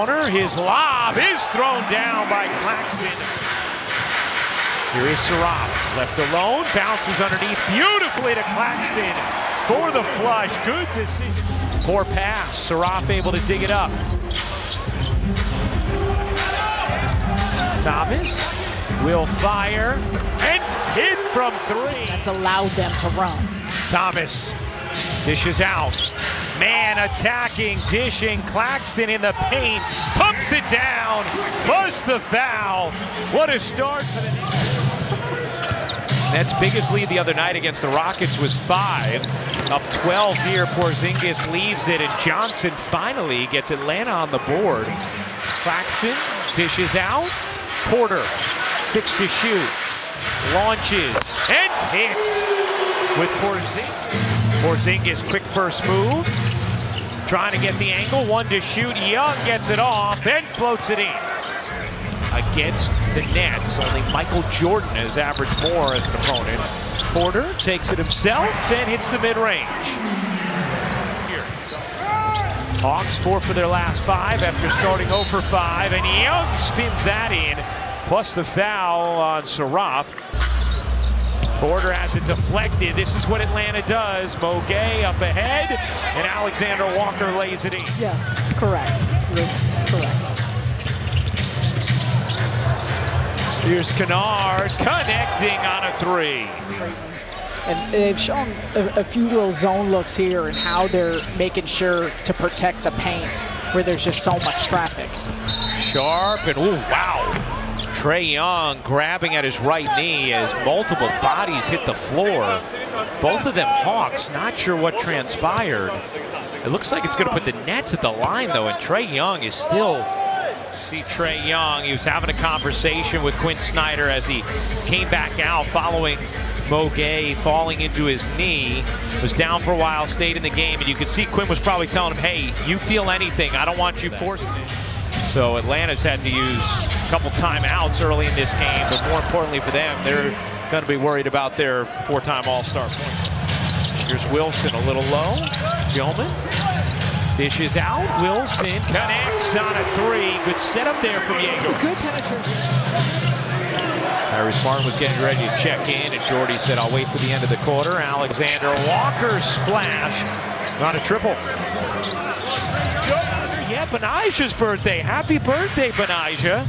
counter. His lob is thrown down by Claxton. Here is Saraf, left alone, bounces underneath beautifully to Claxton for the flush. Good decision. Poor pass. Saraf able to dig it up. Thomas will fire and hit from three. That's allowed them to run. Thomas dishes out. Man attacking, dishing. Claxton in the paint, pumps it down, plus the foul. What a start for the Nets' biggest lead the other night against the Rockets was 5. Up 12 here, Porzingis leaves it, and Johnson finally gets Atlanta on the board. Claxton dishes out. Porter, 6 to shoot. Launches and hits with Porzingis. Porzingis, quick first move. Trying to get the angle, 1 to shoot. Young gets it off and floats it in. Against the Nets, only Michael Jordan has averaged more as an opponent. Porter takes it himself and hits the mid-range. Hawks 4 for their last 5 after starting 0 for 5, and Young spins that in, plus the foul on Saraf. Porter has it deflected. This is what Atlanta does. Mogay up ahead, and Alexander Walker lays it in. Yes, correct. Yes, correct. Here's Kennard connecting on a 3. And they've shown a few little zone looks here and how they're making sure to protect the paint where there's just so much traffic. Sharp and, ooh, wow. Trae Young grabbing at his right knee as multiple bodies hit the floor. Both of them Hawks, not sure what transpired. It looks like it's going to put the Nets at the line, though, and Trae Young is still... See Trae Young, he was having a conversation with Quinn Snyder as he came back out following Mogay falling into his knee. Was down for a while, stayed in the game, and you could see Quinn was probably telling him, hey, you feel anything, I don't want you forcing it. So Atlanta's had to use a couple timeouts early in this game, but more importantly for them, they're going to be worried about their 4-time All-Star points. Here's Wilson, a little low. Gilman dishes out. Wilson connects on a 3. Good setup there from Jaeger. Good penetration. Harry Smart was getting ready to check in, and Jordy said, I'll wait to the end of the quarter. Alexander Walker splash. Not a triple. Yeah, Benijah's birthday. Happy birthday, Benijah.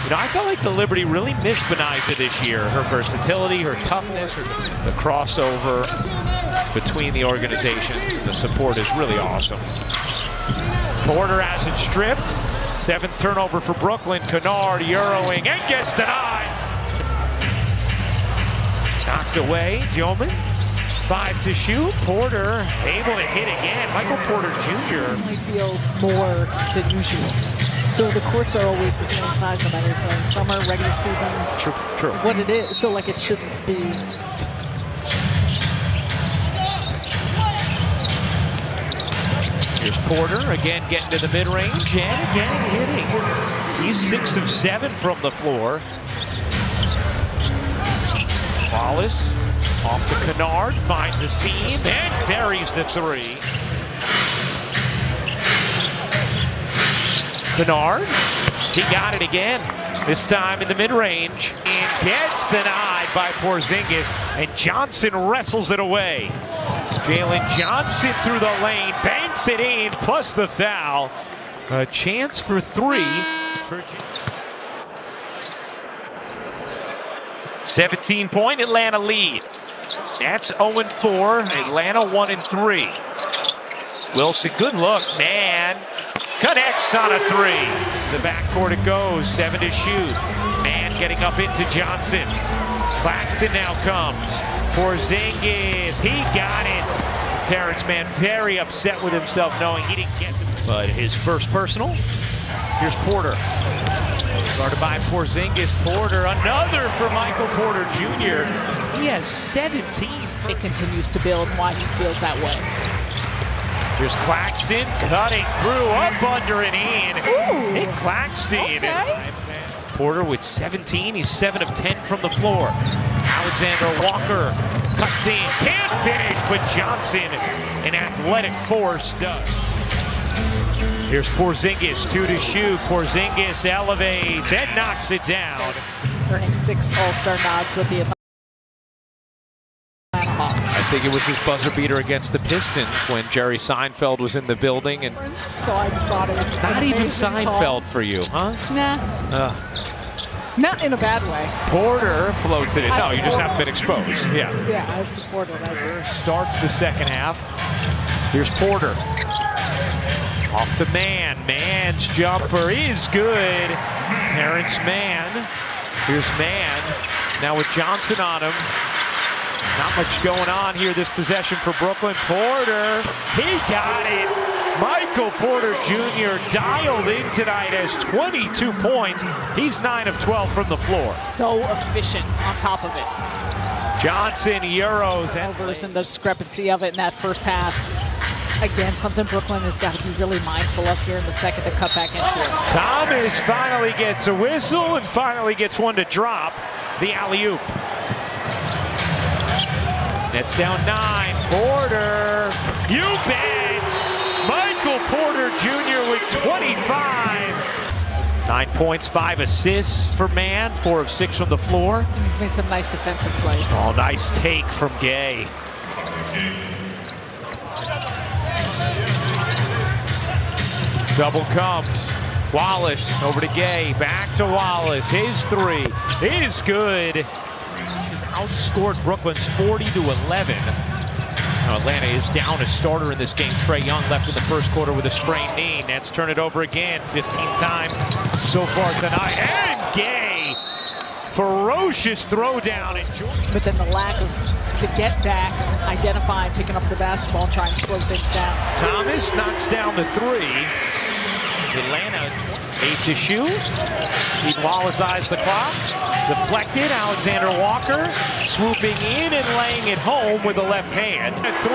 You know, I felt like the Liberty really missed Benijah this year. Her versatility, her toughness, the crossover between the organizations. The support is really awesome. Porter has it stripped. 7th turnover for Brooklyn. Kennard Euroing and gets denied. Knocked away. Gilman. 5 to shoot. Porter able to hit again. Michael Porter Jr. It feels more than usual. So the courts are always the same size no matter if you're playing summer, regular season. True. What it is. So like it shouldn't be. Here's Porter again getting to the mid-range and again hitting. He's 6 of 7 from the floor. Wallace off to Kennard, finds the seam and buries the 3. Kennard, he got it again. This time in the mid-range and gets denied by Porzingis, and Johnson wrestles it away. Jalen Johnson through the lane, banks it in, plus the foul. A chance for 3. 17-point Atlanta lead. Nets 0-4, Atlanta 1-3. Wilson, good look, man. Connects on a 3. To the backcourt it goes, 7 to shoot. Man getting up into Johnson. Claxton now comes. Porzingis, he got it. Terrence Mann very upset with himself knowing he didn't get them. But his first personal. Here's Porter. Guarded by Porzingis. Porter, another for Michael Porter Jr. He has 17. It continues to build why he feels that way. Here's Claxton cutting through, up under and in. Ooh, Hit Claxton. Okay. Porter with 17. He's 7 of 10 from the floor. Alexander Walker cuts in. Can't finish, but Johnson, an athletic force, does. Here's Porzingis, 2 to shoot. Porzingis elevates and knocks it down. Earning 6 All-Star nods with the Atlanta Hawks. I think it was his buzzer beater against the Pistons when Jerry Seinfeld was in the building. And So I just thought it was not an even amazing Seinfeld call. for you, huh? Nah, not in a bad way. Porter floats it in. I No, you just support haven't been exposed. Yeah. Yeah, I support it. I just, Starts the second half. Here's Porter. Off to Mann. Mann's jumper is good. Terrence Mann. Here's Mann. Now with Johnson on him. Not much going on here this possession for Brooklyn. Porter, he got it. Michael Porter Jr. dialed in tonight, has 22 points. He's 9 of 12 from the floor. so efficient on top of it. Johnson, Euros, and And the discrepancy of it in that first half. Again, something Brooklyn has got to be really mindful of here in the second to cut back into it. Thomas finally gets a whistle and finally gets one to drop the alley-oop. Nets down 9. Porter, you bet. Michael Porter Jr. with 25. 9 points, 5 assists for Mann, 4 of 6 from the floor. And he's made some nice defensive plays. Oh, nice take from Gay. Double comes. Wallace over to Gay. Back to Wallace. His 3 is good. He's outscored Brooklyn's 40 to 11. Now Atlanta is down a starter in this game. Trae Young left in the first quarter with a sprained knee. Nets turn it over again. 15th time so far tonight. And Gay. Ferocious throwdown. And But then the lack of the get back, identifying, picking up the basketball, and trying to slow things down. Thomas knocks down the 3. Atlanta 8 to shoot. Pete Wallace eyes the clock. Deflected. Alexander Walker swooping in and laying it home with the left hand. A 3.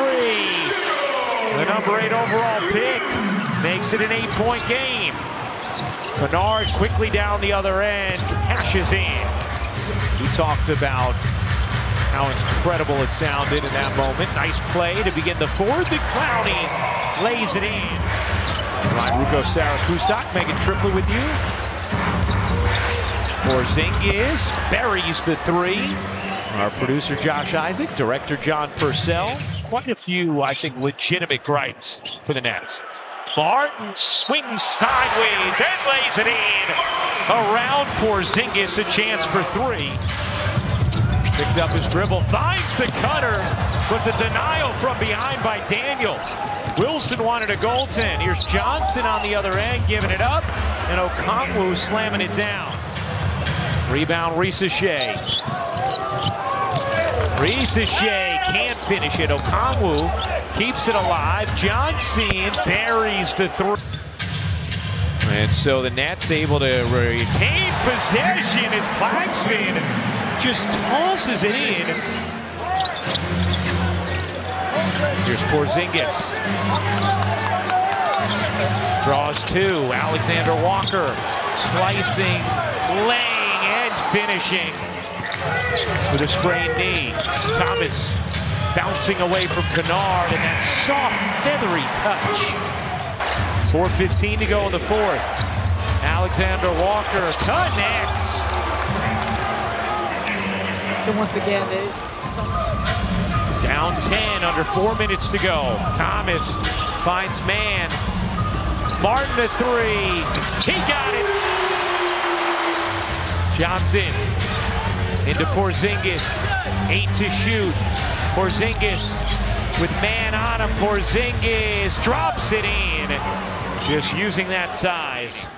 The number 8 overall pick makes it an 8-point game. Bernard quickly down the other end, cashes in. We talked about how incredible it sounded in that moment. Nice play to begin the fourth, and Clowney lays it in. Ryan Rucco, Sarah Kustok, Megan Tripley with you. Porzingis buries the 3. Our producer Josh Isaac, director John Purcell. Quite a few, I think, legitimate gripes for the Nets. Martin swings sideways and lays it in. Around Porzingis, a chance for 3. Picked up his dribble, finds the cutter, but the denial from behind by Daniels. Wilson wanted a goaltend. Here's Johnson on the other end, giving it up, and Okongwu slamming it down. Rebound, Ricochet. Ricochet can't finish it. Okongwu keeps it alive. Johnson buries the 3. And so the Nets able to retain possession as Claxton just tosses it in. Here's Porzingis. Draws 2. Alexander Walker slicing, laying, and finishing with a sprained knee. Thomas bouncing away from Kennard, and that soft, feathery touch. 4:15 to go in the fourth. Alexander Walker connects. And once again, Down 10, under 4 minutes to go. Thomas finds Mann. Martin the 3. He got it. Johnson into Porzingis. 8 to shoot. Porzingis with Mann on him. Porzingis drops it in. Just using that size.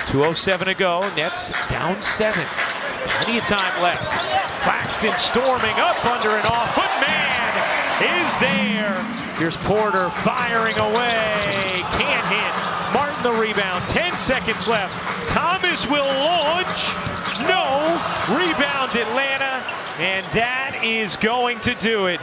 2:07 to go. Nets down 7. Plenty of time left. Claxton storming up under and off, but Mann is there. Here's Porter firing away. Can't hit. Martin the rebound. 10 seconds left. Thomas will launch. No. Rebound Atlanta. And that is going to do it.